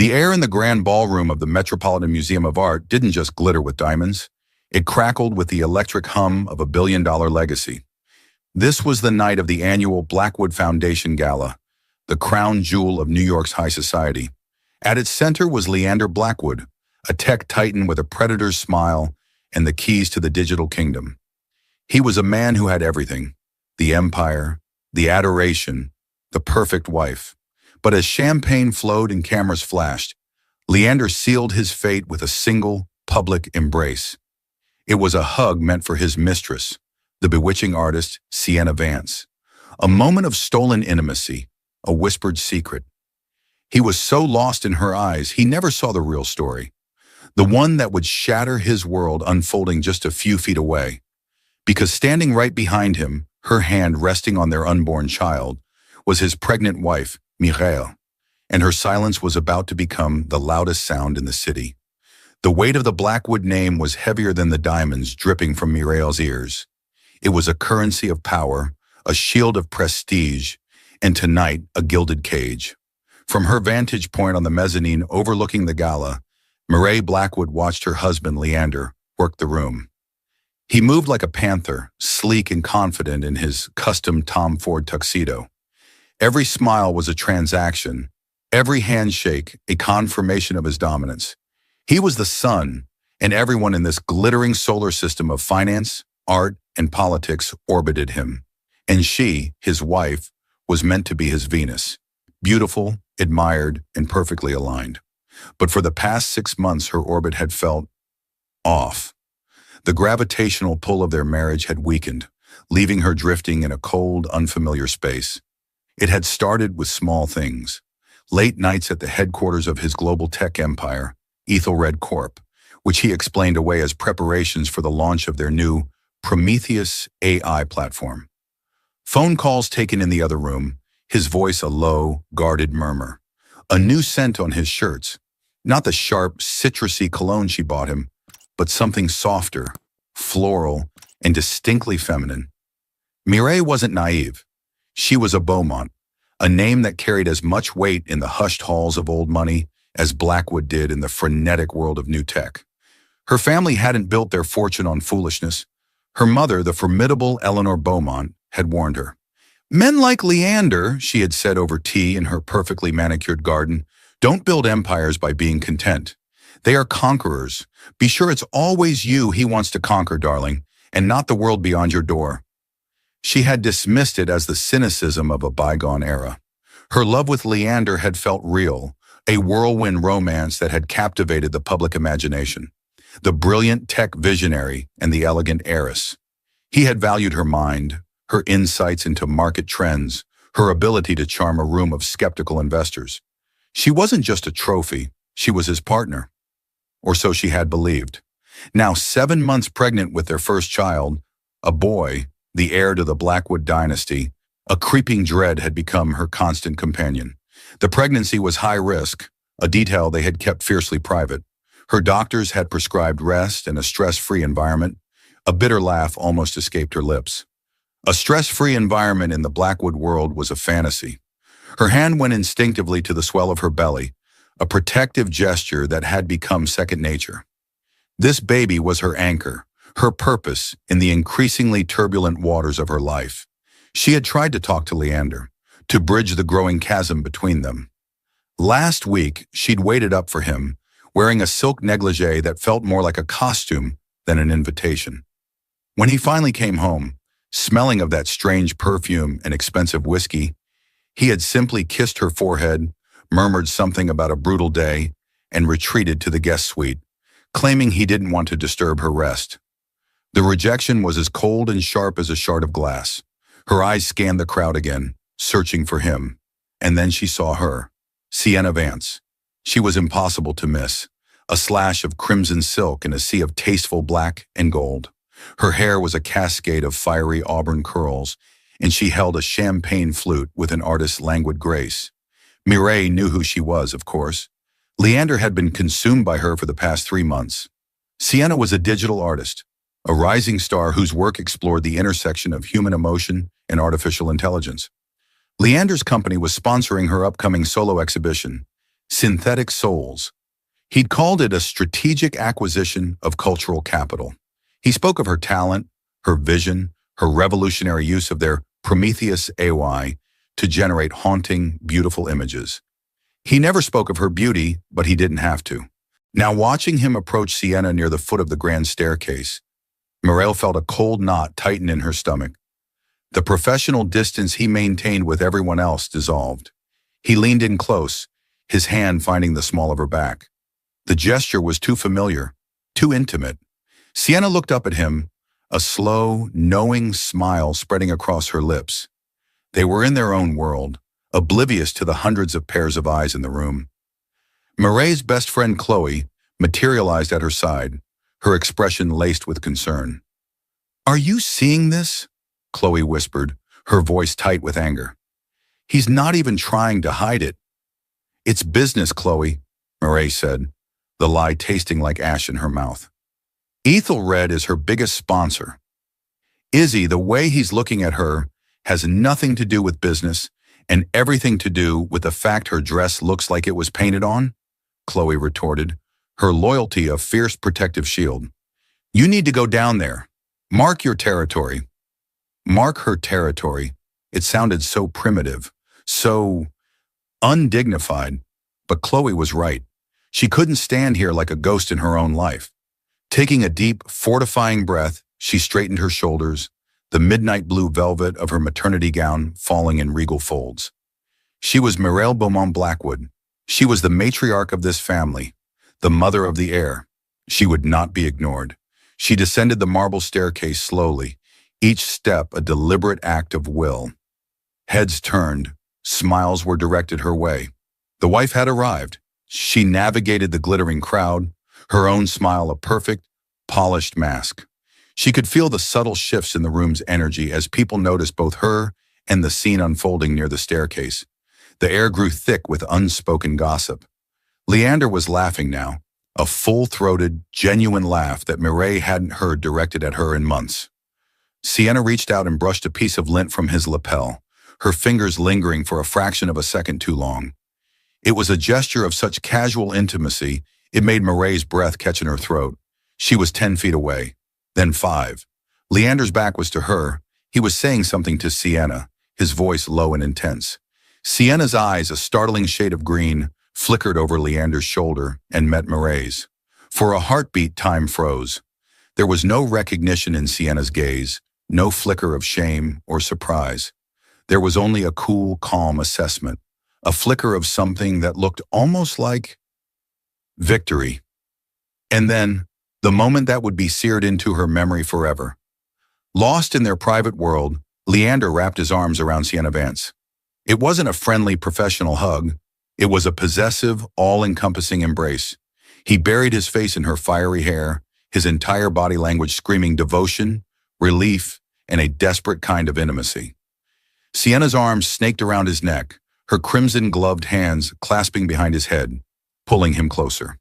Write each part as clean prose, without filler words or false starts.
The air in the grand ballroom of the Metropolitan Museum of Art didn't just glitter with diamonds. It crackled with the electric hum of a billion-dollar legacy. This was the night of the annual Blackwood Foundation Gala, the crown jewel of New York's high society. At its center was Leander Blackwood, a tech titan with a predator's smile and the keys to the digital kingdom. He was a man who had everything: the empire, the adoration, the perfect wife. But as champagne flowed and cameras flashed, Leander sealed his fate with a single, public embrace. It was a hug meant for his mistress, the bewitching artist Sienna Vance. A moment of stolen intimacy, a whispered secret. He was so lost in her eyes, he never saw the real story, the one that would shatter his world unfolding just a few feet away. Because standing right behind him, her hand resting on their unborn child, was his pregnant wife, Mireille, and her silence was about to become the loudest sound in the city. The weight of the Blackwood name was heavier than the diamonds dripping from Mireille's ears. It was a currency of power, a shield of prestige, and tonight, a gilded cage. From her vantage point on the mezzanine overlooking the gala, Mireille Blackwood watched her husband, Leander, work the room. He moved like a panther, sleek and confident in his custom Tom Ford tuxedo. Every smile was a transaction, every handshake a confirmation of his dominance. He was the sun, and everyone in this glittering solar system of finance, art, and politics orbited him. And she, his wife, was meant to be his Venus, beautiful, admired, and perfectly aligned. But for the past 6 months, her orbit had felt off. The gravitational pull of their marriage had weakened, leaving her drifting in a cold, unfamiliar space. It had started with small things. Late nights at the headquarters of his global tech empire, Ethelred Corp, which he explained away as preparations for the launch of their new Prometheus AI platform. Phone calls taken in the other room, his voice a low, guarded murmur. A new scent on his shirts, not the sharp, citrusy cologne she bought him, but something softer, floral, and distinctly feminine. Mireille wasn't naive. She was a Beaumont, a name that carried as much weight in the hushed halls of old money as Blackwood did in the frenetic world of new tech. Her family hadn't built their fortune on foolishness. Her mother, the formidable Eleanor Beaumont, had warned her. Men like Leander, she had said over tea in her perfectly manicured garden, don't build empires by being content. They are conquerors. Be sure it's always you he wants to conquer, darling, and not the world beyond your door. She had dismissed it as the cynicism of a bygone era. Her love with Leander had felt real, a whirlwind romance that had captivated the public imagination. The brilliant tech visionary and the elegant heiress. He had valued her mind, her insights into market trends, her ability to charm a room of skeptical investors. She wasn't just a trophy, she was his partner. Or so she had believed. Now 7 months pregnant with their first child, a boy, the heir to the Blackwood dynasty, a creeping dread had become her constant companion. The pregnancy was high risk, a detail they had kept fiercely private. Her doctors had prescribed rest and a stress-free environment. A bitter laugh almost escaped her lips. A stress-free environment in the Blackwood world was a fantasy. Her hand went instinctively to the swell of her belly, a protective gesture that had become second nature. This baby was her anchor, her purpose in the increasingly turbulent waters of her life. She had tried to talk to Leander, to bridge the growing chasm between them. Last week, she'd waited up for him, wearing a silk negligee that felt more like a costume than an invitation. When he finally came home, smelling of that strange perfume and expensive whiskey, he had simply kissed her forehead, murmured something about a brutal day, and retreated to the guest suite, claiming he didn't want to disturb her rest. The rejection was as cold and sharp as a shard of glass. Her eyes scanned the crowd again, searching for him. And then she saw her, Sienna Vance. She was impossible to miss, a slash of crimson silk in a sea of tasteful black and gold. Her hair was a cascade of fiery auburn curls, and she held a champagne flute with an artist's languid grace. Mireille knew who she was, of course. Leander had been consumed by her for the past 3 months. Sienna was a digital artist, a rising star whose work explored the intersection of human emotion and artificial intelligence. Leander's company was sponsoring her upcoming solo exhibition, Synthetic souls. He'd called it a strategic acquisition of cultural capital. He spoke of her talent, her vision, her revolutionary use of their Prometheus AI to generate haunting, beautiful images. He never spoke of her beauty, but he didn't have to. Now watching him approach Sienna near the foot of the grand staircase, Mireille felt a cold knot tighten in her stomach. The professional distance he maintained with everyone else dissolved. He leaned in close, his hand finding the small of her back. The gesture was too familiar, too intimate. Sienna looked up at him, a slow, knowing smile spreading across her lips. They were in their own world, oblivious to the hundreds of pairs of eyes in the room. Mireille's best friend Chloe materialized at her side, her expression laced with concern. "Are you seeing this?" Chloe whispered, her voice tight with anger. "He's not even trying to hide it." "It's business, Chloe," Mireille said, the lie tasting like ash in her mouth. Ethelred is her biggest sponsor. Izzy, the way he's looking at her, has nothing to do with business and everything to do with the fact her dress looks like it was painted on, Chloe retorted, her loyalty a fierce protective shield. "You need to go down there. Mark your territory." Mark her territory. It sounded so primitive, so undignified, but Chloe was right. She couldn't stand here like a ghost in her own life. Taking a deep, fortifying breath, she straightened her shoulders, the midnight blue velvet of her maternity gown falling in regal folds. She was Mireille Beaumont Blackwood. She was the matriarch of this family, the mother of the heir. She would not be ignored. She descended the marble staircase slowly, each step a deliberate act of will. Heads turned, smiles were directed her way. The wife had arrived. She navigated the glittering crowd, her own smile a perfect, polished mask. She could feel the subtle shifts in the room's energy as people noticed both her and the scene unfolding near the staircase. The air grew thick with unspoken gossip. Leander was laughing now, a full-throated, genuine laugh that Mireille hadn't heard directed at her in months. Sienna reached out and brushed a piece of lint from his lapel, her fingers lingering for a fraction of a second too long. It was a gesture of such casual intimacy, it made Mireille's breath catch in her throat. She was 10 feet away, then 5. Leander's back was to her. He was saying something to Sienna, his voice low and intense. Sienna's eyes, a startling shade of green, flickered over Leander's shoulder and met Mireille's. For a heartbeat, time froze. There was no recognition in Sienna's gaze, no flicker of shame or surprise. There was only a cool, calm assessment, a flicker of something that looked almost like victory. And then, the moment that would be seared into her memory forever. Lost in their private world, Leander wrapped his arms around Sienna Vance. It wasn't a friendly, professional hug. It was a possessive, all-encompassing embrace. He buried his face in her fiery hair, his entire body language screaming devotion, relief, and a desperate kind of intimacy. Sienna's arms snaked around his neck, her crimson-gloved hands clasping behind his head, pulling him closer.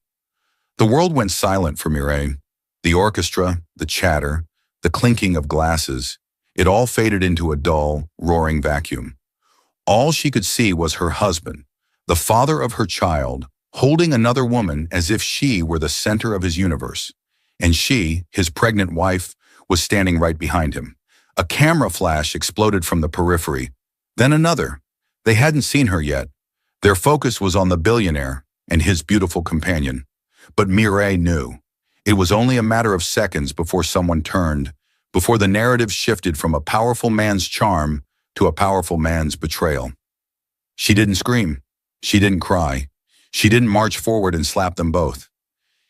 The world went silent for Mireille. The orchestra, the chatter, the clinking of glasses, it all faded into a dull, roaring vacuum. All she could see was her husband, the father of her child, holding another woman as if she were the center of his universe. And she, his pregnant wife, was standing right behind him. A camera flash exploded from the periphery, then another. They hadn't seen her yet. Their focus was on the billionaire and his beautiful companion. But Mireille knew. It was only a matter of seconds before someone turned, before the narrative shifted from a powerful man's charm to a powerful man's betrayal. She didn't scream. She didn't cry. She didn't march forward and slap them both.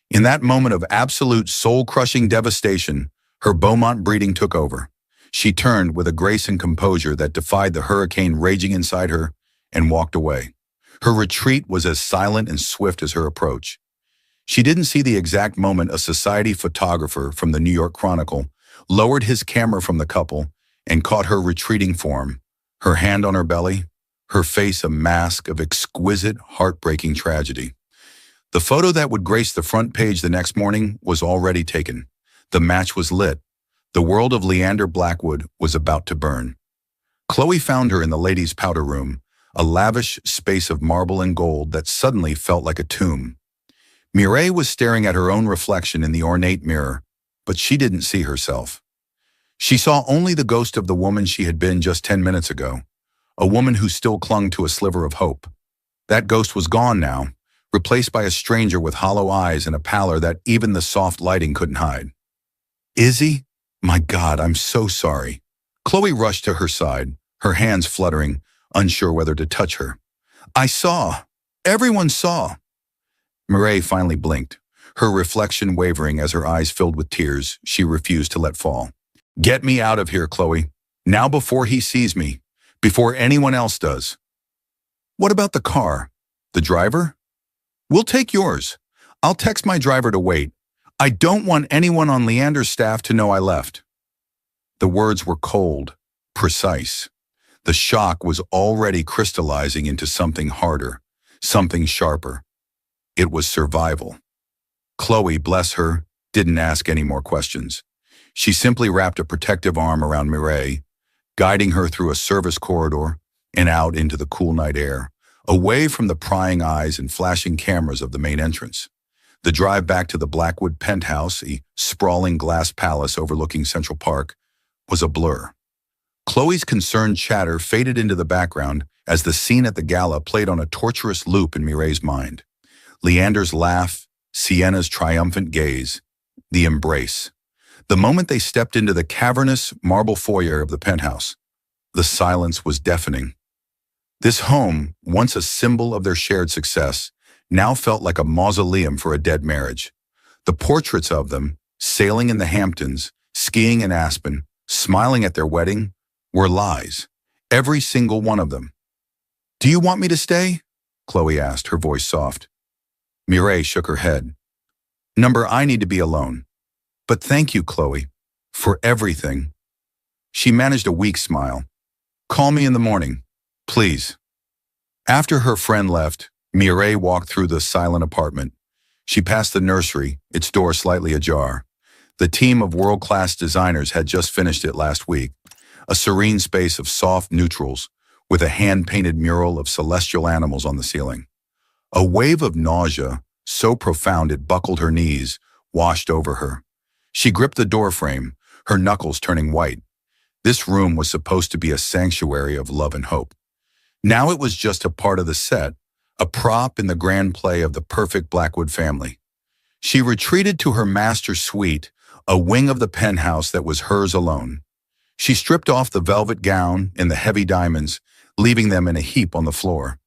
In that moment of absolute soul-crushing devastation, her Beaumont breeding took over. She turned with a grace and composure that defied the hurricane raging inside her and walked away. Her retreat was as silent and swift as her approach. She didn't see the exact moment a society photographer from the New York Chronicle lowered his camera from the couple and caught her retreating form, her hand on her belly, her face a mask of exquisite, heartbreaking tragedy. The photo that would grace the front page the next morning was already taken. The match was lit. The world of Leander Blackwood was about to burn. Chloe found her in the ladies' powder room, a lavish space of marble and gold that suddenly felt like a tomb. Mireille was staring at her own reflection in the ornate mirror, but she didn't see herself. She saw only the ghost of the woman she had been just 10 minutes ago, a woman who still clung to a sliver of hope. That ghost was gone now, replaced by a stranger with hollow eyes and a pallor that even the soft lighting couldn't hide. Izzy? My God, I'm so sorry. Chloe rushed to her side, her hands fluttering, unsure whether to touch her. I saw. Everyone saw. Mireille finally blinked, her reflection wavering as her eyes filled with tears she refused to let fall. Get me out of here, Chloe. Now before he sees me. Before anyone else does. What about the car? The driver? We'll take yours. I'll text my driver to wait. I don't want anyone on Leander's staff to know I left. The words were cold, precise. The shock was already crystallizing into something harder, something sharper. It was survival. Chloe, bless her, didn't ask any more questions. She simply wrapped a protective arm around Mireille, guiding her through a service corridor and out into the cool night air, away from the prying eyes and flashing cameras of the main entrance. The drive back to the Blackwood penthouse, a sprawling glass palace overlooking Central Park, was a blur. Chloe's concerned chatter faded into the background as the scene at the gala played on a torturous loop in Mireille's mind. Leander's laugh, Sienna's triumphant gaze, the embrace. The moment they stepped into the cavernous marble foyer of the penthouse, the silence was deafening. This home, once a symbol of their shared success, now felt like a mausoleum for a dead marriage. The portraits of them, sailing in the Hamptons, skiing in Aspen, smiling at their wedding, were lies. Every single one of them. Do you want me to stay? Chloe asked, her voice soft. Mireille shook her head. I need to be alone. But thank you, Chloe, for everything. She managed a weak smile. Call me in the morning, please. After her friend left, Mireille walked through the silent apartment. She passed the nursery, its door slightly ajar. The team of world-class designers had just finished it last week, a serene space of soft neutrals with a hand-painted mural of celestial animals on the ceiling. A wave of nausea, so profound it buckled her knees, washed over her. She gripped the doorframe, her knuckles turning white. This room was supposed to be a sanctuary of love and hope. Now it was just a part of the set, a prop in the grand play of the perfect Blackwood family. She retreated to her master suite, a wing of the penthouse that was hers alone. She stripped off the velvet gown and the heavy diamonds, leaving them in a heap on the floor.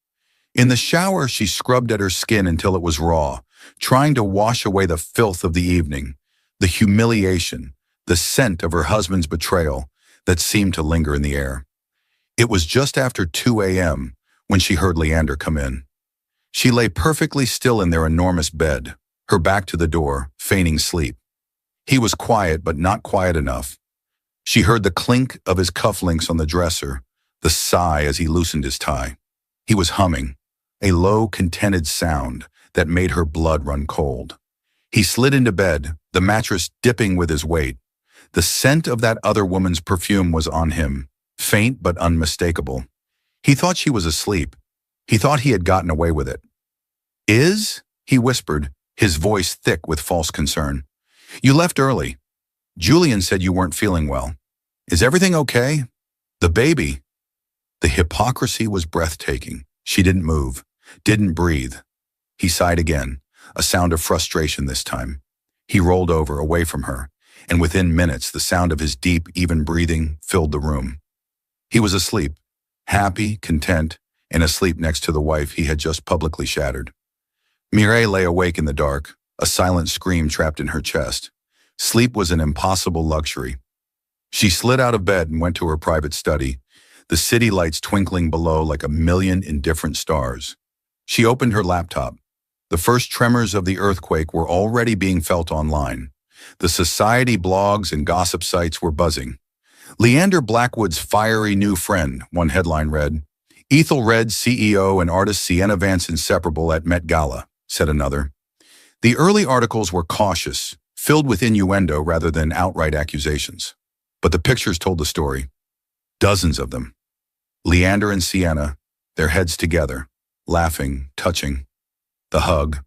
In the shower, she scrubbed at her skin until it was raw, trying to wash away the filth of the evening, the humiliation, the scent of her husband's betrayal that seemed to linger in the air. It was just after 2 a.m. when she heard Leander come in. She lay perfectly still in their enormous bed, her back to the door, feigning sleep. He was quiet, but not quiet enough. She heard the clink of his cufflinks on the dresser, the sigh as he loosened his tie. He was humming, a low, contented sound that made her blood run cold. He slid into bed, the mattress dipping with his weight. The scent of that other woman's perfume was on him, faint but unmistakable. He thought she was asleep. He thought he had gotten away with it. He whispered, his voice thick with false concern. You left early. Julian said you weren't feeling well. Is everything okay? The baby. The hypocrisy was breathtaking. She didn't move, didn't breathe. He sighed again, a sound of frustration this time. He rolled over, away from her, and within minutes the sound of his deep, even breathing filled the room. He was asleep, happy, content, and asleep next to the wife he had just publicly shattered. Mireille lay awake in the dark, a silent scream trapped in her chest. Sleep was an impossible luxury. She slid out of bed and went to her private study, the city lights twinkling below like a million indifferent stars. She opened her laptop. The first tremors of the earthquake were already being felt online. The society blogs and gossip sites were buzzing. Leander Blackwood's fiery new friend, one headline read. Ethelred CEO and artist Sienna Vance inseparable at Met Gala, said another. The early articles were cautious, filled with innuendo rather than outright accusations. But the pictures told the story. Dozens of them. Leander and Sienna, their heads together, laughing, touching, the hug,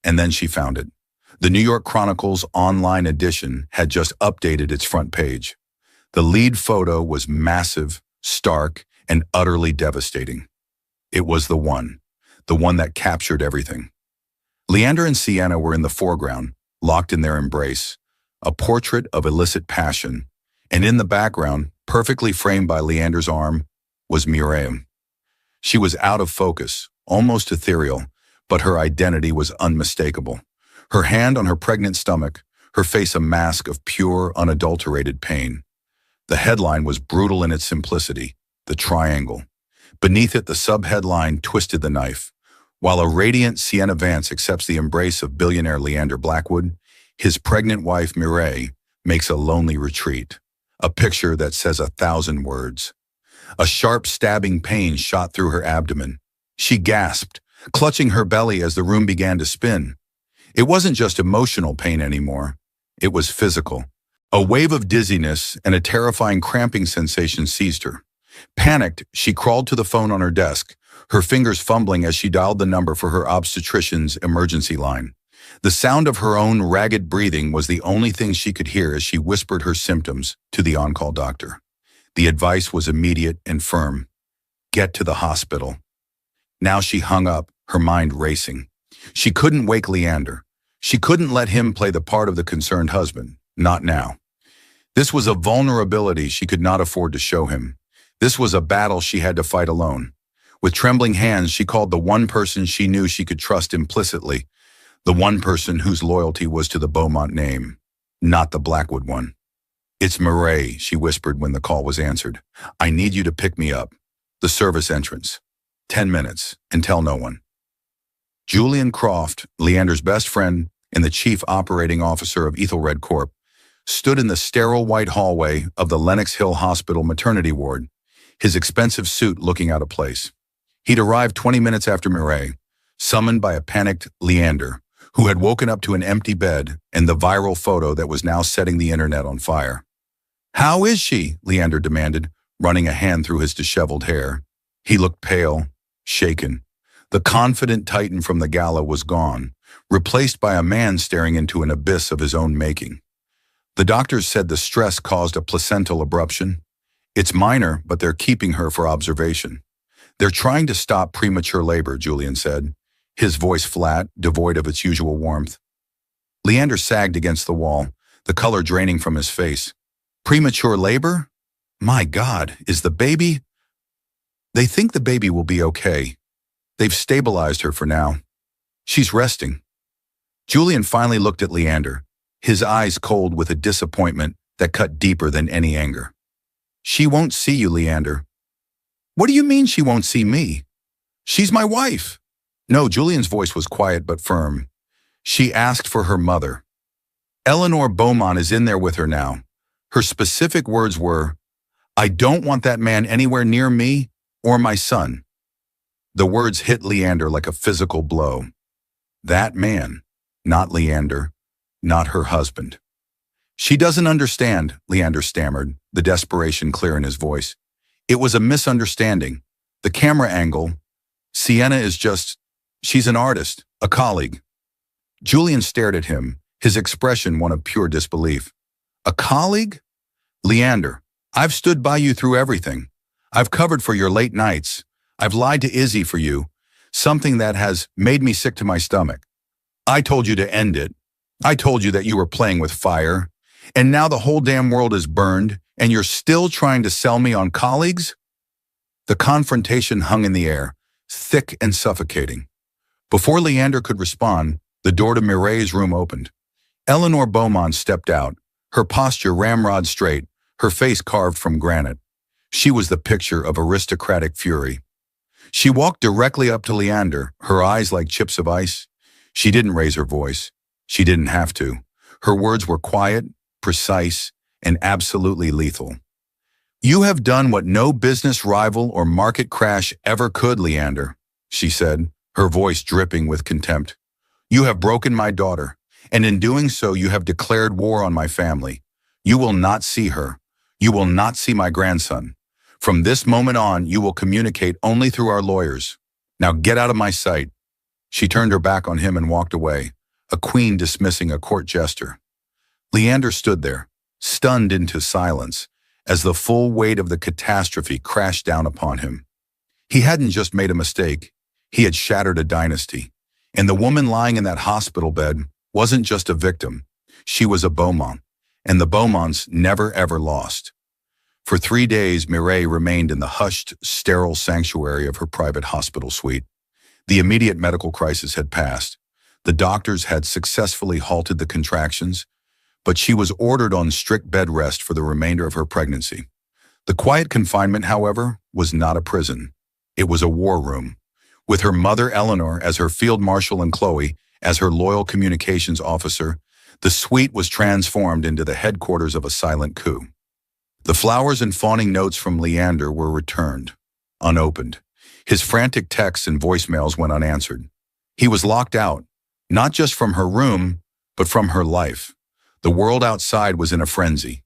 and then she found it. The New York Chronicle's online edition had just updated its front page. The lead photo was massive, stark, and utterly devastating. It was the one that captured everything. Leander and Sienna were in the foreground, locked in their embrace, a portrait of illicit passion, and in the background, perfectly framed by Leander's arm, was Mireille. She was out of focus, almost ethereal, but her identity was unmistakable. Her hand on her pregnant stomach, her face a mask of pure, unadulterated pain. The headline was brutal in its simplicity, the triangle. Beneath it, the sub-headline twisted the knife. While a radiant Sienna Vance accepts the embrace of billionaire Leander Blackwood, his pregnant wife Mireille makes a lonely retreat, a picture that says 1,000 words. A sharp stabbing pain shot through her abdomen. She gasped, clutching her belly as the room began to spin. It wasn't just emotional pain anymore. It was physical. A wave of dizziness and a terrifying cramping sensation seized her. Panicked, she crawled to the phone on her desk, her fingers fumbling as she dialed the number for her obstetrician's emergency line. The sound of her own ragged breathing was the only thing she could hear as she whispered her symptoms to the on-call doctor. The advice was immediate and firm. Get to the hospital. Now she hung up, her mind racing. She couldn't wake Leander. She couldn't let him play the part of the concerned husband. Not now. This was a vulnerability she could not afford to show him. This was a battle she had to fight alone. With trembling hands, she called the one person she knew she could trust implicitly, the one person whose loyalty was to the Beaumont name, not the Blackwood one. It's Mireille, she whispered when the call was answered. I need you to pick me up. The service entrance. 10 minutes, and tell no one. Julian Croft, Leander's best friend and the chief operating officer of Ethelred Corp., stood in the sterile white hallway of the Lenox Hill Hospital maternity ward, his expensive suit looking out of place. He'd arrived 20 minutes after Mireille, summoned by a panicked Leander, who had woken up to an empty bed and the viral photo that was now setting the internet on fire. How is she? Leander demanded, running a hand through his disheveled hair. He looked pale, shaken. The confident titan from the gala was gone, replaced by a man staring into an abyss of his own making. The doctors said the stress caused a placental abruption. It's minor, but they're keeping her for observation. They're trying to stop premature labor, Julian said, his voice flat, devoid of its usual warmth. Leander sagged against the wall, the color draining from his face. Premature labor? My God, is the baby? They think the baby will be okay. They've stabilized her for now. She's resting. Julian finally looked at Leander, his eyes cold with a disappointment that cut deeper than any anger. She won't see you, Leander. What do you mean she won't see me? She's my wife. No, Julian's voice was quiet but firm. She asked for her mother. Eleanor Beaumont is in there with her now. Her specific words were, I don't want that man anywhere near me or my son. The words hit Leander like a physical blow. That man, not Leander, not her husband. She doesn't understand, Leander stammered, the desperation clear in his voice. It was a misunderstanding. The camera angle. Sienna is just, she's an artist, a colleague. Julian stared at him, his expression one of pure disbelief. A colleague? Leander, I've stood by you through everything. I've covered for your late nights. I've lied to Izzy for you, something that has made me sick to my stomach. I told you to end it. I told you that you were playing with fire. And now the whole damn world is burned, and you're still trying to sell me on colleagues? The confrontation hung in the air, thick and suffocating. Before Leander could respond, the door to Mireille's room opened. Eleanor Beaumont stepped out, her posture ramrod straight, her face carved from granite. She was the picture of aristocratic fury. She walked directly up to Leander, her eyes like chips of ice. She didn't raise her voice. She didn't have to. Her words were quiet, precise, and absolutely lethal. You have done what no business rival or market crash ever could, Leander, she said, her voice dripping with contempt. You have broken my daughter, and in doing so you have declared war on my family. You will not see her. You will not see my grandson. From this moment on, you will communicate only through our lawyers. Now get out of my sight." She turned her back on him and walked away, a queen dismissing a court jester. Leander stood there, stunned into silence, as the full weight of the catastrophe crashed down upon him. He hadn't just made a mistake, he had shattered a dynasty. And the woman lying in that hospital bed wasn't just a victim, she was a Beaumont, and the Beaumonts never ever lost. For 3 days, Mireille remained in the hushed, sterile sanctuary of her private hospital suite. The immediate medical crisis had passed. The doctors had successfully halted the contractions, but she was ordered on strict bed rest for the remainder of her pregnancy. The quiet confinement, however, was not a prison. It was a war room, with her mother Eleanor as her field marshal and Chloe as her loyal communications officer. The suite was transformed into the headquarters of a silent coup. The flowers and fawning notes from Leander were returned, unopened. His frantic texts and voicemails went unanswered. He was locked out, not just from her room, but from her life. The world outside was in a frenzy.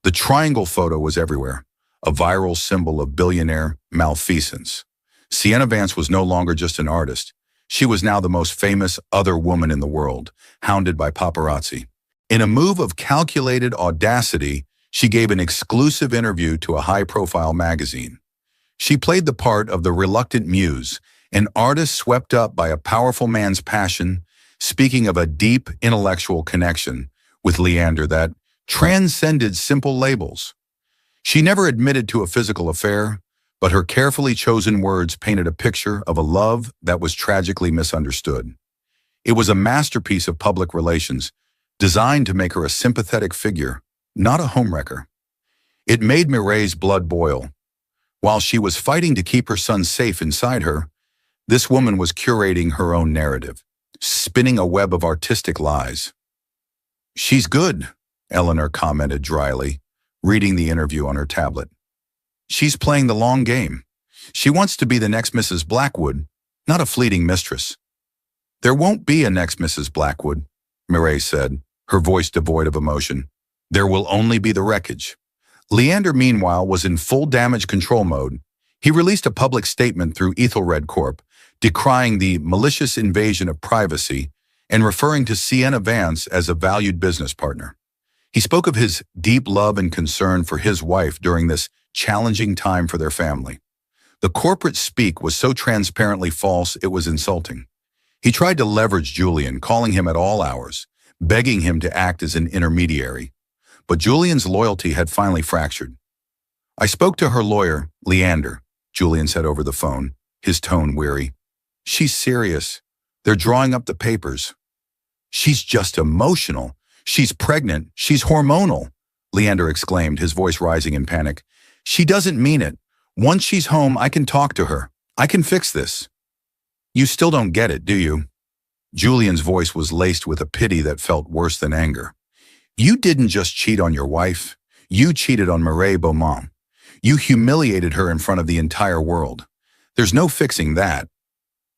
The triangle photo was everywhere, a viral symbol of billionaire malfeasance. Sienna Vance was no longer just an artist. She was now the most famous other woman in the world, hounded by paparazzi. In a move of calculated audacity, she gave an exclusive interview to a high-profile magazine. She played the part of the reluctant muse, an artist swept up by a powerful man's passion, speaking of a deep intellectual connection with Leander that transcended simple labels. She never admitted to a physical affair, but her carefully chosen words painted a picture of a love that was tragically misunderstood. It was a masterpiece of public relations, designed to make her a sympathetic figure, not a homewrecker. It made Mireille's blood boil. While she was fighting to keep her son safe inside her, this woman was curating her own narrative, spinning a web of artistic lies. "She's good," Eleanor commented dryly, reading the interview on her tablet. "She's playing the long game. She wants to be the next Mrs. Blackwood, not a fleeting mistress." "There won't be a next Mrs. Blackwood," Mireille said, her voice devoid of emotion. "There will only be the wreckage." Leander, meanwhile, was in full damage control mode. He released a public statement through Ethelred Corp, decrying the malicious invasion of privacy and referring to Sienna Vance as a valued business partner. He spoke of his deep love and concern for his wife during this challenging time for their family. The corporate speak was so transparently false it was insulting. He tried to leverage Julian, calling him at all hours, begging him to act as an intermediary. But Julian's loyalty had finally fractured. "I spoke to her lawyer, Leander," Julian said over the phone, his tone weary. "She's serious. They're drawing up the papers." "She's just emotional. She's pregnant. She's hormonal," Leander exclaimed, his voice rising in panic. "She doesn't mean it. Once she's home, I can talk to her. I can fix this." "You still don't get it, do you?" Julian's voice was laced with a pity that felt worse than anger. "You didn't just cheat on your wife. You cheated on Mireille Beaumont. You humiliated her in front of the entire world. There's no fixing that.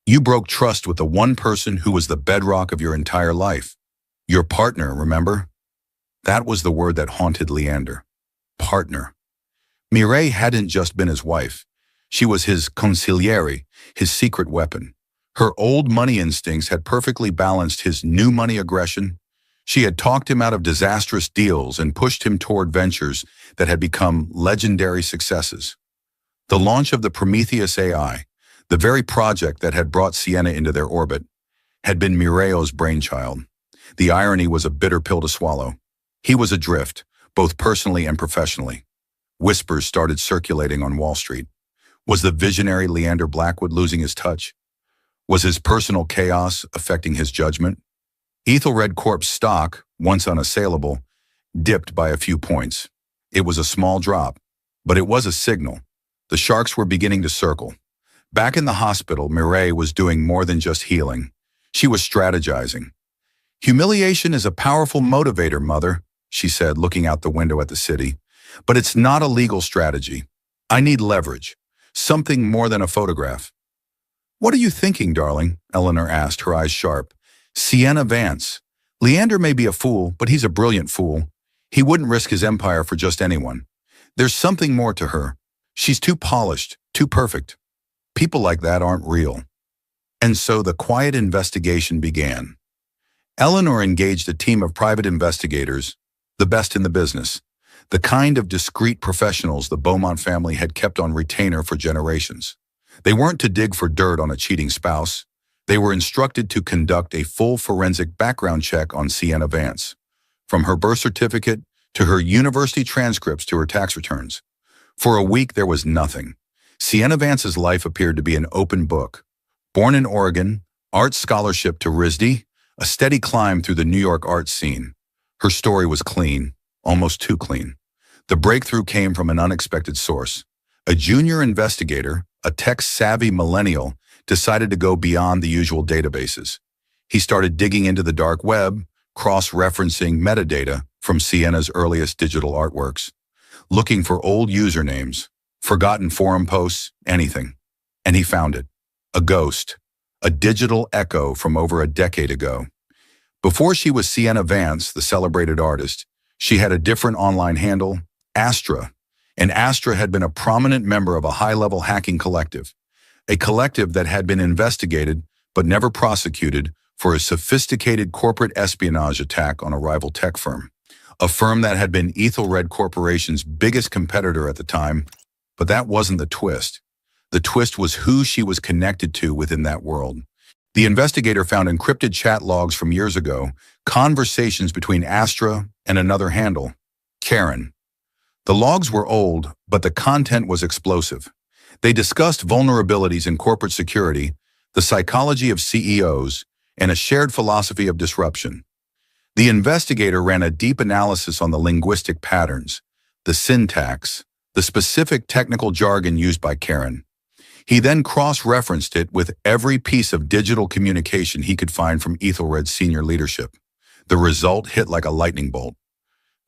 You broke trust with the one person who was the bedrock of your entire life. Your partner, remember?" That was the word that haunted Leander. Partner. Mireille hadn't just been his wife. She was his consigliere, his secret weapon. Her old money instincts had perfectly balanced his new money aggression. She had talked him out of disastrous deals and pushed him toward ventures that had become legendary successes. The launch of the Prometheus AI, the very project that had brought Sienna into their orbit, had been Mireille's brainchild. The irony was a bitter pill to swallow. He was adrift, both personally and professionally. Whispers started circulating on Wall Street. Was the visionary Leander Blackwood losing his touch? Was his personal chaos affecting his judgment? Ethelred Corp's stock, once unassailable, dipped by a few points. It was a small drop, but it was a signal. The sharks were beginning to circle. Back in the hospital, Mireille was doing more than just healing. She was strategizing. "Humiliation is a powerful motivator, Mother," she said, looking out the window at the city. "But it's not a legal strategy. I need leverage, something more than a photograph." "What are you thinking, darling?" Eleanor asked, her eyes sharp. "Sienna Vance. Leander may be a fool, but he's a brilliant fool. He wouldn't risk his empire for just anyone. There's something more to her. She's too polished, too perfect. People like that aren't real. And so the quiet investigation began. Eleanor engaged a team of private investigators, the best in the business, the kind of discreet professionals the Beaumont family had kept on retainer for generations. They weren't to dig for dirt on a cheating spouse. They were instructed to conduct a full forensic background check on Sienna Vance, from her birth certificate to her university transcripts to her tax returns. For a week, there was nothing. Sienna Vance's life appeared to be an open book. Born in Oregon, art scholarship to RISD, a steady climb through the New York art scene. Her story was clean, almost too clean. The breakthrough came from an unexpected source. A junior investigator, a tech-savvy millennial, decided to go beyond the usual databases. He started digging into the dark web, cross-referencing metadata from Sienna's earliest digital artworks, looking for old usernames, forgotten forum posts, anything. And he found it. A ghost. A digital echo from over a decade ago. Before she was Sienna Vance, the celebrated artist, she had a different online handle, Astra, and Astra had been a prominent member of a high-level hacking collective, a collective that had been investigated but never prosecuted for a sophisticated corporate espionage attack on a rival tech firm, a firm that had been Ethelred Corporation's biggest competitor at the time. But that wasn't the twist. The twist was who she was connected to within that world. The investigator found encrypted chat logs from years ago, conversations between Astra and another handle, Karen. The logs were old, but the content was explosive. They discussed vulnerabilities in corporate security, the psychology of CEOs, and a shared philosophy of disruption. The investigator ran a deep analysis on the linguistic patterns, the syntax, the specific technical jargon used by Karen. He then cross-referenced it with every piece of digital communication he could find from Ethelred's senior leadership. The result hit like a lightning bolt.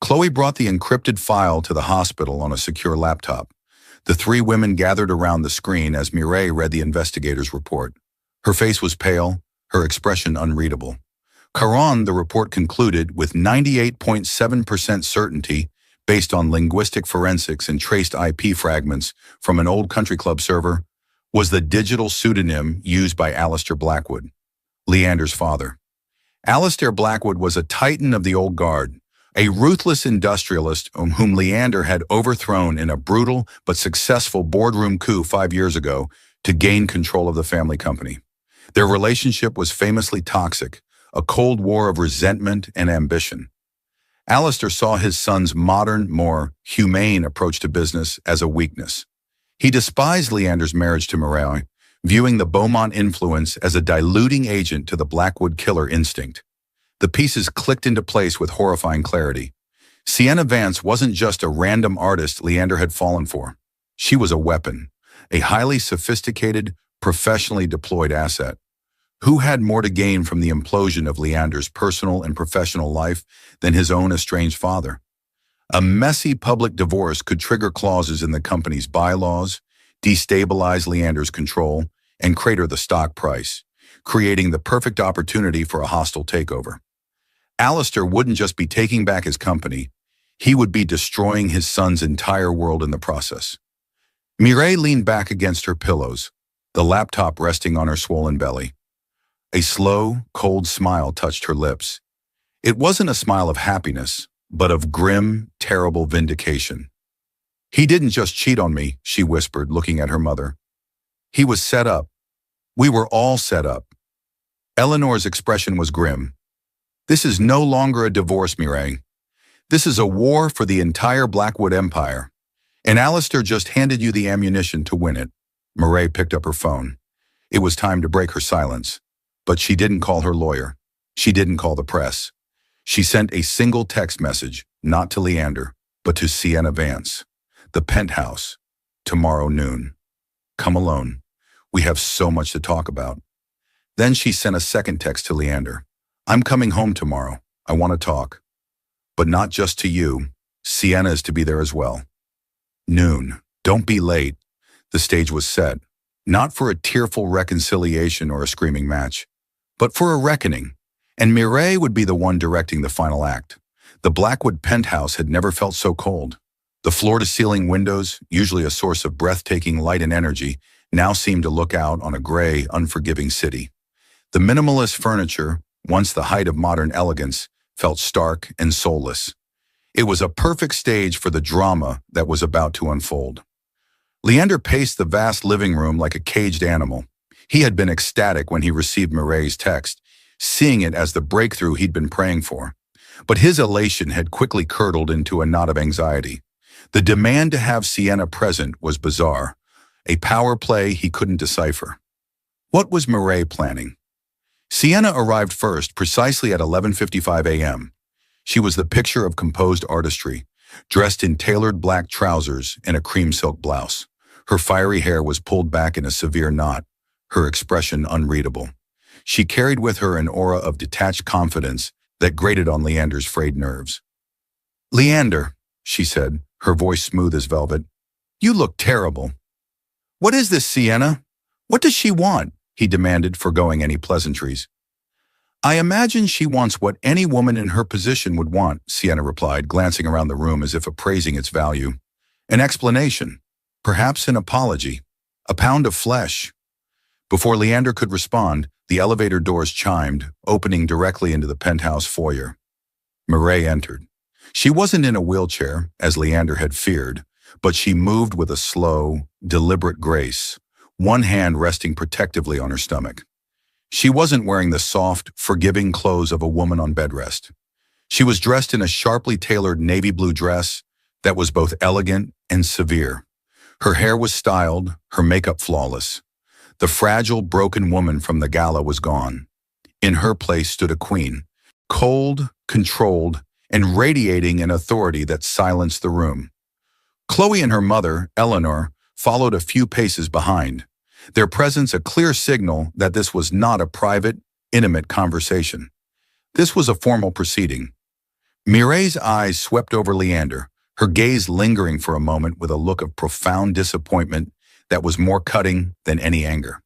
Chloe brought the encrypted file to the hospital on a secure laptop. The three women gathered around the screen as Mireille read the investigator's report. Her face was pale, her expression unreadable. Caron, the report concluded, with 98.7% certainty, based on linguistic forensics and traced IP fragments from an old country club server, was the digital pseudonym used by Alistair Blackwood, Leander's father. Alistair Blackwood was a titan of the old guard, a ruthless industrialist whom Leander had overthrown in a brutal but successful boardroom coup 5 years ago to gain control of the family company. Their relationship was famously toxic, a cold war of resentment and ambition. Alistair saw his son's modern, more humane approach to business as a weakness. He despised Leander's marriage to Mireille, viewing the Beaumont influence as a diluting agent to the Blackwood killer instinct. The pieces clicked into place with horrifying clarity. Sienna Vance wasn't just a random artist Leander had fallen for. She was a weapon, a highly sophisticated, professionally deployed asset. Who had more to gain from the implosion of Leander's personal and professional life than his own estranged father? A messy public divorce could trigger clauses in the company's bylaws, destabilize Leander's control, and crater the stock price, creating the perfect opportunity for a hostile takeover. Alistair wouldn't just be taking back his company, he would be destroying his son's entire world in the process. Mireille leaned back against her pillows, the laptop resting on her swollen belly. A slow, cold smile touched her lips. It wasn't a smile of happiness, but of grim, terrible vindication. He didn't just cheat on me, she whispered, looking at her mother. He was set up. We were all set up. Eleanor's expression was grim. This is no longer a divorce, Mireille. This is a war for the entire Blackwood Empire. And Alistair just handed you the ammunition to win it. Mireille picked up her phone. It was time to break her silence. But she didn't call her lawyer. She didn't call the press. She sent a single text message, not to Leander, but to Sienna Vance. The penthouse. Tomorrow noon. Come alone. We have so much to talk about. Then she sent a second text to Leander. I'm coming home tomorrow. I want to talk. But not just to you. Sienna is to be there as well. Noon. Don't be late. The stage was set. Not for a tearful reconciliation or a screaming match, but for a reckoning. And Mireille would be the one directing the final act. The Blackwood penthouse had never felt so cold. The floor-to-ceiling windows, usually a source of breathtaking light and energy, now seemed to look out on a gray, unforgiving city. The minimalist furniture, once the height of modern elegance, felt stark and soulless. It was a perfect stage for the drama that was about to unfold. Leander paced the vast living room like a caged animal. He had been ecstatic when he received Mireille's text, seeing it as the breakthrough he'd been praying for. But his elation had quickly curdled into a knot of anxiety. The demand to have Sienna present was bizarre, a power play he couldn't decipher. What was Mireille planning? Sienna arrived first, precisely at 11:55 a.m. She was the picture of composed artistry, dressed in tailored black trousers and a cream silk blouse. Her fiery hair was pulled back in a severe knot, her expression unreadable. She carried with her an aura of detached confidence that grated on Leander's frayed nerves. "Leander," she said, her voice smooth as velvet, "you look terrible." "What is this, Sienna? What does she want?" he demanded, forgoing any pleasantries. "I imagine she wants what any woman in her position would want," Sienna replied, glancing around the room as if appraising its value. "An explanation, perhaps an apology, a pound of flesh." Before Leander could respond, the elevator doors chimed, opening directly into the penthouse foyer. Mireille entered. She wasn't in a wheelchair, as Leander had feared, but she moved with a slow, deliberate grace, one hand resting protectively on her stomach. She wasn't wearing the soft, forgiving clothes of a woman on bed rest. She was dressed in a sharply tailored navy blue dress that was both elegant and severe. Her hair was styled, her makeup flawless. The fragile, broken woman from the gala was gone. In her place stood a queen, cold, controlled, and radiating an authority that silenced the room. Chloe and her mother, Eleanor, followed a few paces behind, their presence a clear signal that this was not a private, intimate conversation. This was a formal proceeding. Mireille's eyes swept over Leander, her gaze lingering for a moment with a look of profound disappointment that was more cutting than any anger.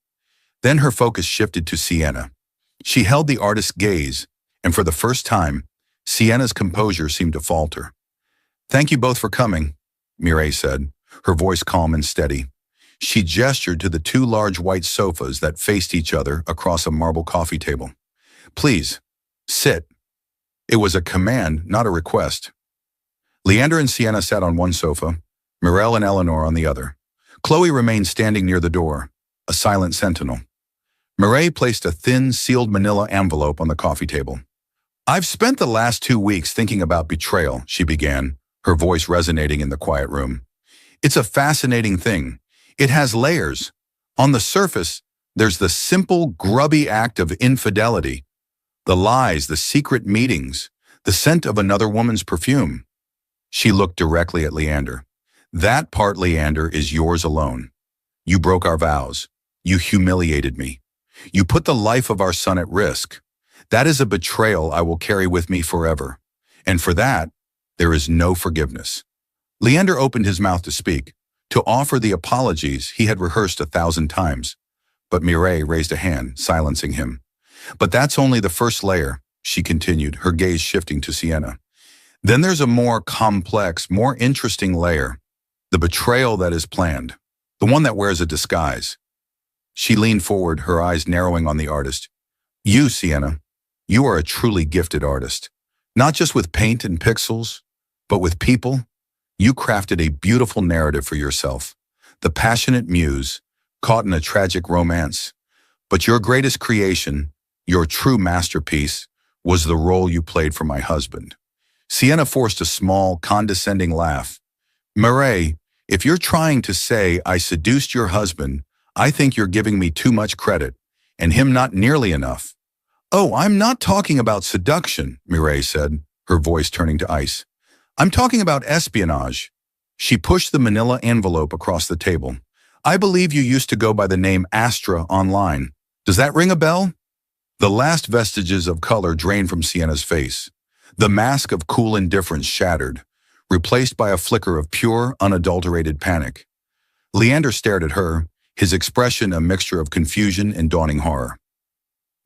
Then her focus shifted to Sienna. She held the artist's gaze, and for the first time, Sienna's composure seemed to falter. "Thank you both for coming," Mireille said, her voice calm and steady. She gestured to the two large white sofas that faced each other across a marble coffee table. "Please, sit." It was a command, not a request. Leander and Sienna sat on one sofa, Mireille and Eleanor on the other. Chloe remained standing near the door, a silent sentinel. Mireille placed a thin, sealed manila envelope on the coffee table. "I've spent the last 2 weeks thinking about betrayal," she began, her voice resonating in the quiet room. "It's a fascinating thing. It has layers. On the surface, there's the simple, grubby act of infidelity. The lies, the secret meetings, the scent of another woman's perfume." She looked directly at Leander. "That part, Leander, is yours alone. You broke our vows. You humiliated me. You put the life of our son at risk. That is a betrayal I will carry with me forever. And for that, there is no forgiveness." Leander opened his mouth to speak, to offer the apologies he had rehearsed 1,000 times. But Mireille raised a hand, silencing him. "But that's only the first layer," she continued, her gaze shifting to Sienna. "Then there's a more complex, more interesting layer. The betrayal that is planned, the one that wears a disguise." She leaned forward, her eyes narrowing on the artist. "You, Sienna, you are a truly gifted artist. Not just with paint and pixels, but with people. You crafted a beautiful narrative for yourself, the passionate muse, caught in a tragic romance. But your greatest creation, your true masterpiece, was the role you played for my husband." Sienna forced a small, condescending laugh. "Mireille, if you're trying to say I seduced your husband, I think you're giving me too much credit, and him not nearly enough." "Oh, I'm not talking about seduction," Mireille said, her voice turning to ice. "I'm talking about espionage." She pushed the manila envelope across the table. "I believe you used to go by the name Astra online. Does that ring a bell?" The last vestiges of color drained from Sienna's face. The mask of cool indifference shattered, replaced by a flicker of pure, unadulterated panic. Leander stared at her, his expression a mixture of confusion and dawning horror.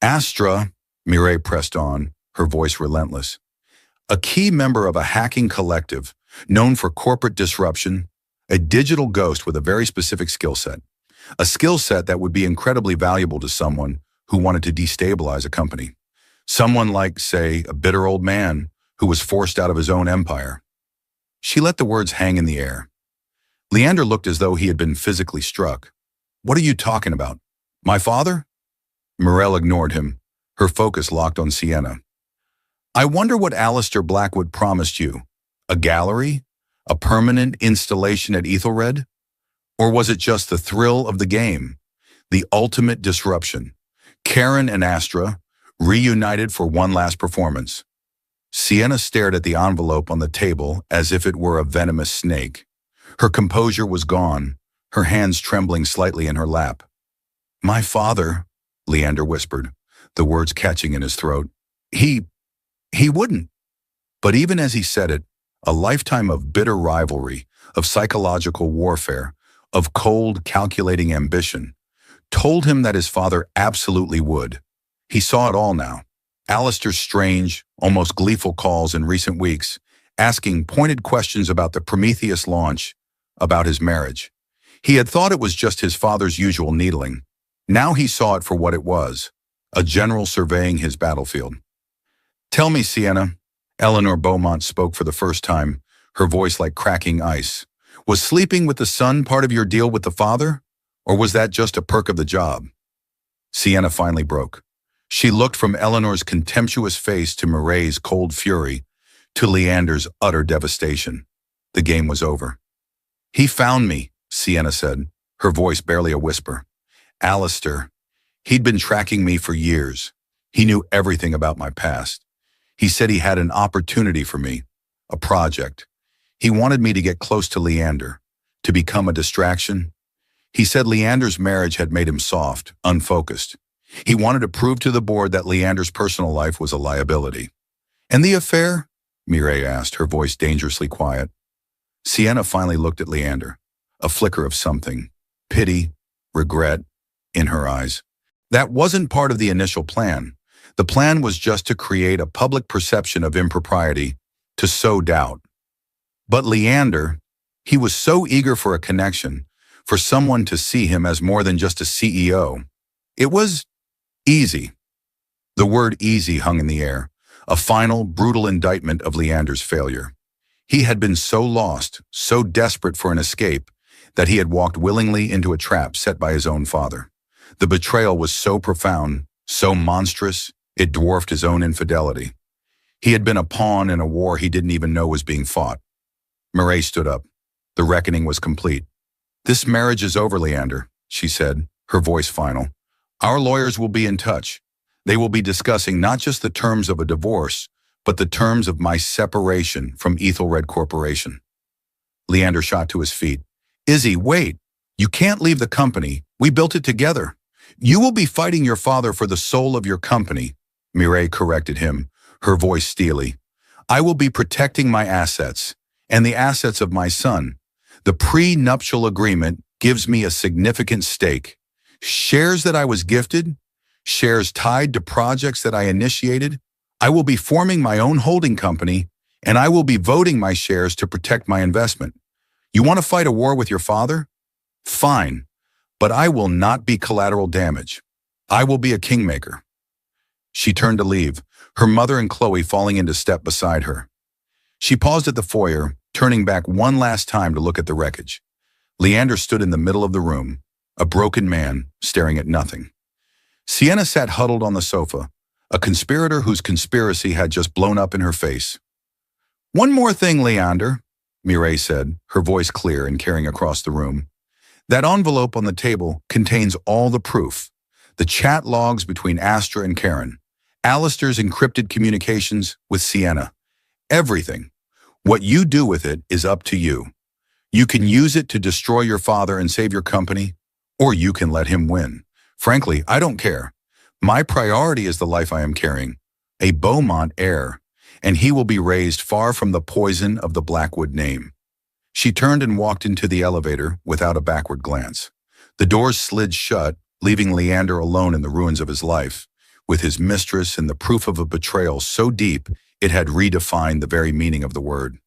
"Astra," Mireille pressed on, her voice relentless. "A key member of a hacking collective, known for corporate disruption, a digital ghost with a very specific skill set. A skill set that would be incredibly valuable to someone who wanted to destabilize a company. Someone like, say, a bitter old man who was forced out of his own empire. She let the words hang in the air. Leander looked as though he had been physically struck. "What are you talking about? My father?" Morel ignored him, her focus locked on Sienna. "I wonder what Alistair Blackwood promised you. A gallery? A permanent installation at Ethelred? Or was it just the thrill of the game? The ultimate disruption? Karen and Astra, reunited for one last performance." Sienna stared at the envelope on the table as if it were a venomous snake. Her composure was gone, her hands trembling slightly in her lap. "My father," Leander whispered, the words catching in his throat. He wouldn't." But even as he said it, a lifetime of bitter rivalry, of psychological warfare, of cold, calculating ambition, told him that his father absolutely would. He saw it all now. Alistair's strange, almost gleeful calls in recent weeks, asking pointed questions about the Prometheus launch, about his marriage. He had thought it was just his father's usual needling. Now he saw it for what it was, a general surveying his battlefield. "Tell me, Sienna," Eleanor Beaumont spoke for the first time, her voice like cracking ice. "Was sleeping with the son part of your deal with the father? Or was that just a perk of the job?" Sienna finally broke. She looked from Eleanor's contemptuous face to Murray's cold fury, to Leander's utter devastation. The game was over. "He found me," Sienna said, her voice barely a whisper. "Alistair. He'd been tracking me for years. He knew everything about my past. He said he had an opportunity for me, a project. He wanted me to get close to Leander, to become a distraction. He said Leander's marriage had made him soft, unfocused. He wanted to prove to the board that Leander's personal life was a liability." "And the affair?" Mireille asked, her voice dangerously quiet. Sienna finally looked at Leander, a flicker of something, pity, regret, in her eyes. "That wasn't part of the initial plan. The plan was just to create a public perception of impropriety, to sow doubt. But Leander, he was so eager for a connection, for someone to see him as more than just a CEO. It was easy." The word easy hung in the air, a final, brutal indictment of Leander's failure. He had been so lost, so desperate for an escape, that he had walked willingly into a trap set by his own father. The betrayal was so profound, so monstrous, it dwarfed his own infidelity. He had been a pawn in a war he didn't even know was being fought. Mireille stood up. The reckoning was complete. "This marriage is over, Leander," she said, her voice final. "Our lawyers will be in touch. They will be discussing not just the terms of a divorce, but the terms of my separation from Ethelred Corporation." Leander shot to his feet. "Izzy, wait. You can't leave the company. We built it together. You will be fighting your father for the soul of your company," Mireille corrected him, her voice steely. "I will be protecting my assets, and the assets of my son. The pre-nuptial agreement gives me a significant stake. Shares that I was gifted, shares tied to projects that I initiated. I will be forming my own holding company, and I will be voting my shares to protect my investment. You want to fight a war with your father? Fine, but I will not be collateral damage. I will be a kingmaker." She turned to leave, her mother and Chloe falling into step beside her. She paused at the foyer, turning back one last time to look at the wreckage. Leander stood in the middle of the room, a broken man, staring at nothing. Sienna sat huddled on the sofa, a conspirator whose conspiracy had just blown up in her face. "One more thing, Leander," Mireille said, her voice clear and carrying across the room. "That envelope on the table contains all the proof. The chat logs between Astra and Karen, Alistair's encrypted communications with Sienna. Everything. What you do with it is up to you. You can use it to destroy your father and save your company, or you can let him win. Frankly, I don't care. My priority is the life I am carrying, a Beaumont heir, and he will be raised far from the poison of the Blackwood name." She turned and walked into the elevator without a backward glance. The doors slid shut, leaving Leander alone in the ruins of his life, with his mistress and the proof of a betrayal so deep it had redefined the very meaning of the word.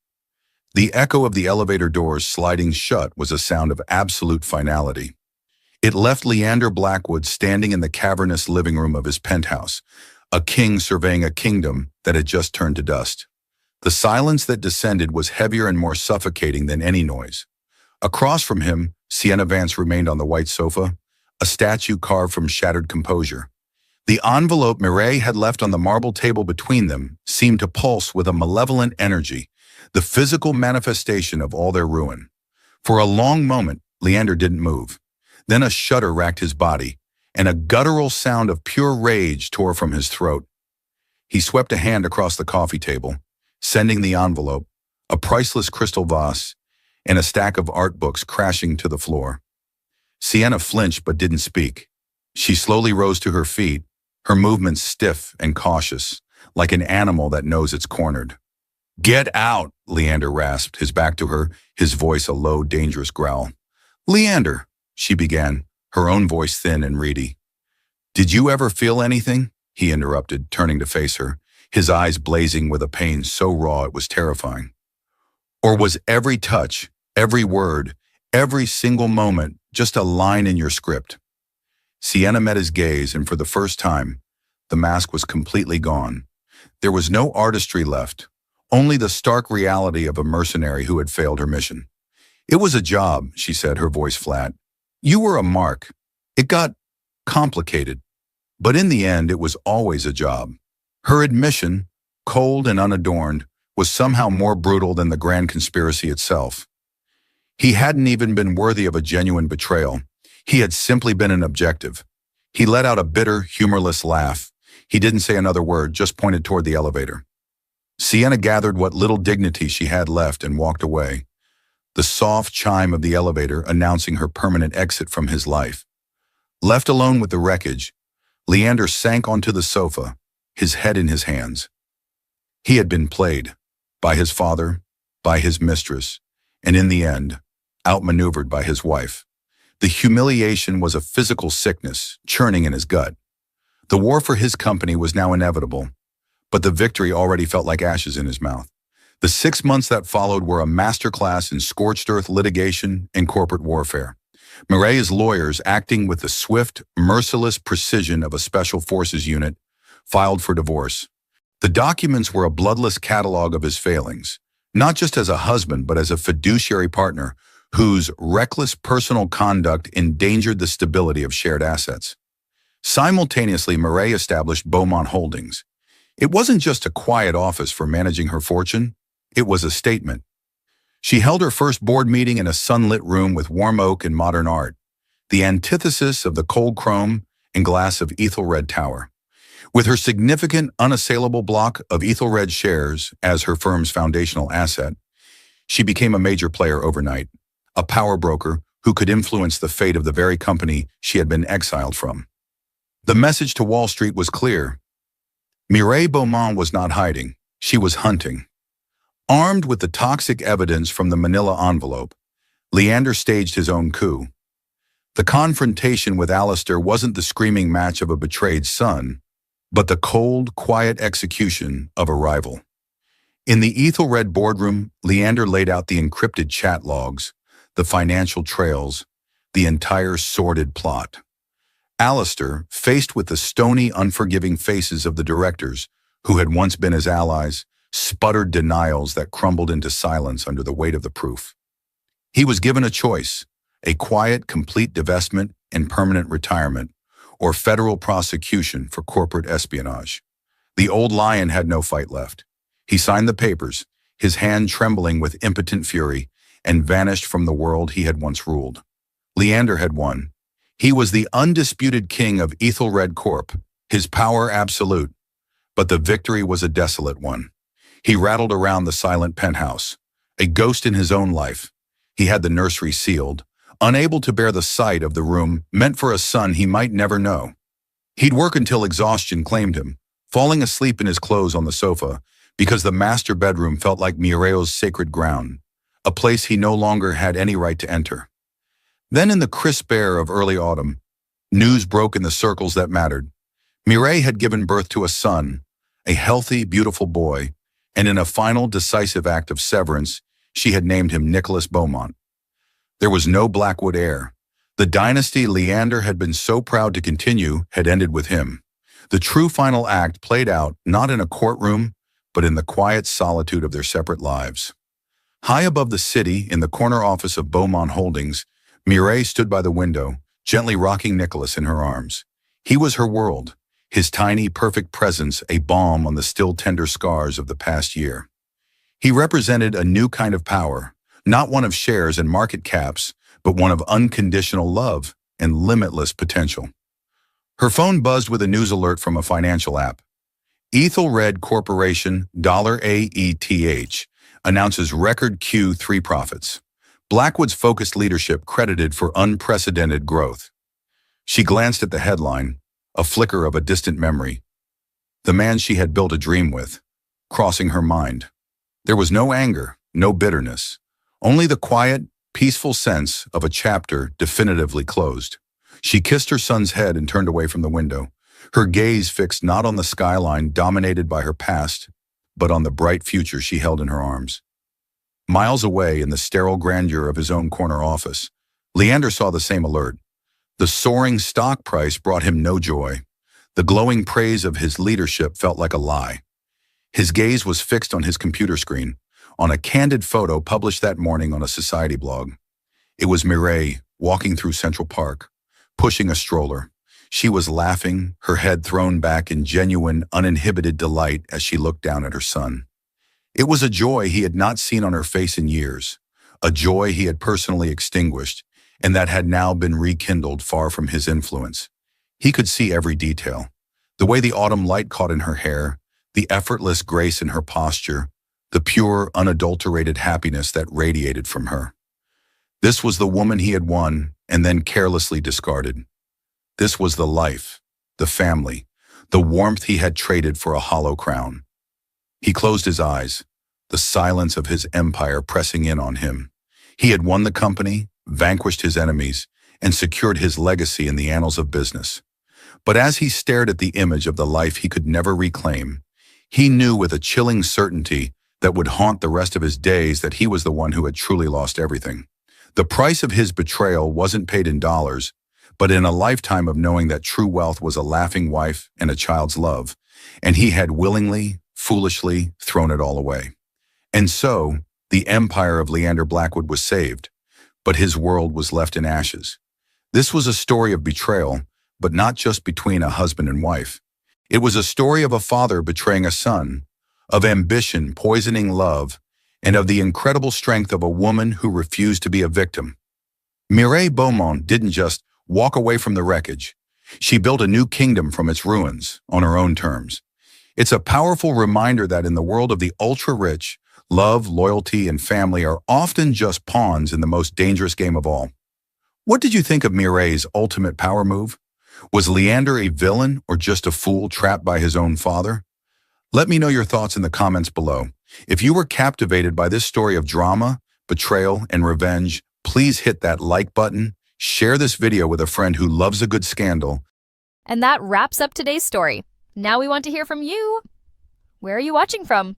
The echo of the elevator doors sliding shut was a sound of absolute finality. It left Leander Blackwood standing in the cavernous living room of his penthouse, a king surveying a kingdom that had just turned to dust. The silence that descended was heavier and more suffocating than any noise. Across from him, Sienna Vance remained on the white sofa, a statue carved from shattered composure. The envelope Mireille had left on the marble table between them seemed to pulse with a malevolent energy, the physical manifestation of all their ruin. For a long moment, Leander didn't move. Then a shudder racked his body, and a guttural sound of pure rage tore from his throat. He swept a hand across the coffee table, sending the envelope, a priceless crystal vase, and a stack of art books crashing to the floor. Sienna flinched but didn't speak. She slowly rose to her feet, her movements stiff and cautious, like an animal that knows it's cornered. "Get out," Leander rasped, his back to her, his voice a low, dangerous growl. "Leander," she began, her own voice thin and reedy. "Did you ever feel anything?" he interrupted, turning to face her, his eyes blazing with a pain so raw it was terrifying. "Or was every touch, every word, every single moment just a line in your script?" Sienna met his gaze, and for the first time, the mask was completely gone. There was no artistry left, only the stark reality of a mercenary who had failed her mission. "It was a job," she said, her voice flat. "You were a mark. It got complicated. But in the end, it was always a job." Her admission, cold and unadorned, was somehow more brutal than the grand conspiracy itself. He hadn't even been worthy of a genuine betrayal. He had simply been an objective. He let out a bitter, humorless laugh. He didn't say another word, just pointed toward the elevator. Sienna gathered what little dignity she had left and walked away, the soft chime of the elevator announcing her permanent exit from his life. Left alone with the wreckage, Leander sank onto the sofa, his head in his hands. He had been played, by his father, by his mistress, and in the end, outmaneuvered by his wife. The humiliation was a physical sickness, churning in his gut. The war for his company was now inevitable, but the victory already felt like ashes in his mouth. The 6 months that followed were a masterclass in scorched earth litigation and corporate warfare. Mireille's lawyers, acting with the swift, merciless precision of a special forces unit, filed for divorce. The documents were a bloodless catalog of his failings, not just as a husband, but as a fiduciary partner whose reckless personal conduct endangered the stability of shared assets. Simultaneously, Mireille established Beaumont Holdings. It wasn't just a quiet office for managing her fortune, it was a statement. She held her first board meeting in a sunlit room with warm oak and modern art, the antithesis of the cold chrome and glass of Ethelred Tower. With her significant, unassailable block of Ethelred shares as her firm's foundational asset, she became a major player overnight, a power broker who could influence the fate of the very company she had been exiled from. The message to Wall Street was clear. Mireille Beaumont was not hiding, she was hunting. Armed with the toxic evidence from the manila envelope, Leander staged his own coup. The confrontation with Alistair wasn't the screaming match of a betrayed son, but the cold, quiet execution of a rival. In the Ethelred boardroom, Leander laid out the encrypted chat logs, the financial trails, the entire sordid plot. Alistair, faced with the stony, unforgiving faces of the directors who had once been his allies, sputtered denials that crumbled into silence under the weight of the proof. He was given a choice, a quiet, complete divestment and permanent retirement, or federal prosecution for corporate espionage. The old lion had no fight left. He signed the papers, his hand trembling with impotent fury, and vanished from the world he had once ruled. Leander had won. He was the undisputed king of Ethelred Corp, his power absolute, but the victory was a desolate one. He rattled around the silent penthouse, a ghost in his own life. He had the nursery sealed, unable to bear the sight of the room meant for a son he might never know. He'd work until exhaustion claimed him, falling asleep in his clothes on the sofa, because the master bedroom felt like Mireille's sacred ground, a place he no longer had any right to enter. Then in the crisp air of early autumn, news broke in the circles that mattered. Mireille had given birth to a son, a healthy, beautiful boy, and in a final decisive act of severance, She had named him Nicholas Beaumont. There was no Blackwood heir. The dynasty Leander had been so proud to continue had ended with him. The true final act played out not in a courtroom, but in the quiet solitude of their separate lives. High above the city, in the corner office of Beaumont Holdings, Mireille stood by the window, gently rocking Nicholas in her arms. He was her world, his tiny, perfect presence a balm on the still tender scars of the past year. He represented a new kind of power, not one of shares and market caps, but one of unconditional love and limitless potential. Her phone buzzed with a news alert from a financial app. Ethelred Corporation, $AETH, announces record Q3 profits. Blackwood's focused leadership credited for unprecedented growth. She glanced at the headline, a flicker of a distant memory. The man she had built a dream with, crossing her mind. There was no anger, no bitterness, only the quiet, peaceful sense of a chapter definitively closed. She kissed her son's head and turned away from the window, her gaze fixed not on the skyline dominated by her past, but on the bright future she held in her arms. Miles away in the sterile grandeur of his own corner office, Leander saw the same alert. The soaring stock price brought him no joy. The glowing praise of his leadership felt like a lie. His gaze was fixed on his computer screen, on a candid photo published that morning on a society blog. It was Mireille walking through Central Park, pushing a stroller. She was laughing, her head thrown back in genuine, uninhibited delight as she looked down at her son. It was a joy he had not seen on her face in years, a joy he had personally extinguished, and that had now been rekindled far from his influence. He could see every detail, the way the autumn light caught in her hair, the effortless grace in her posture, the pure, unadulterated happiness that radiated from her. This was the woman he had won and then carelessly discarded. This was the life, the family, the warmth he had traded for a hollow crown. He closed his eyes, the silence of his empire pressing in on him. He had won the company, vanquished his enemies, and secured his legacy in the annals of business. But as he stared at the image of the life he could never reclaim, he knew with a chilling certainty that would haunt the rest of his days that he was the one who had truly lost everything. The price of his betrayal wasn't paid in dollars, but in a lifetime of knowing that true wealth was a laughing wife and a child's love, and he had willingly, foolishly thrown it all away. And so, the empire of Leander Blackwood was saved, but his world was left in ashes. This was a story of betrayal, but not just between a husband and wife. It was a story of a father betraying a son, of ambition poisoning love, and of the incredible strength of a woman who refused to be a victim. Mireille Beaumont didn't just walk away from the wreckage. She built a new kingdom from its ruins, on her own terms. It's a powerful reminder that in the world of the ultra-rich, love, loyalty, and family are often just pawns in the most dangerous game of all. What did you think of Mireille's ultimate power move? Was Leander a villain or just a fool trapped by his own father? Let me know your thoughts in the comments below. If you were captivated by this story of drama, betrayal, and revenge, please hit that like button, share this video with a friend who loves a good scandal. And that wraps up today's story. Now we want to hear from you. Where are you watching from?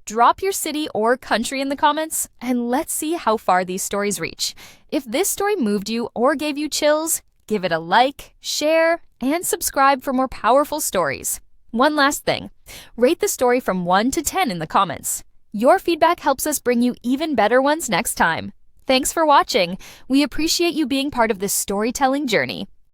Drop your city or country in the comments, and let's see how far these stories reach. If this story moved you or gave you chills, give it a like, share, and subscribe for more powerful stories. One last thing, rate the story from 1 to 10 in the comments. Your feedback helps us bring you even better ones next time. Thanks for watching. We appreciate you being part of this storytelling journey.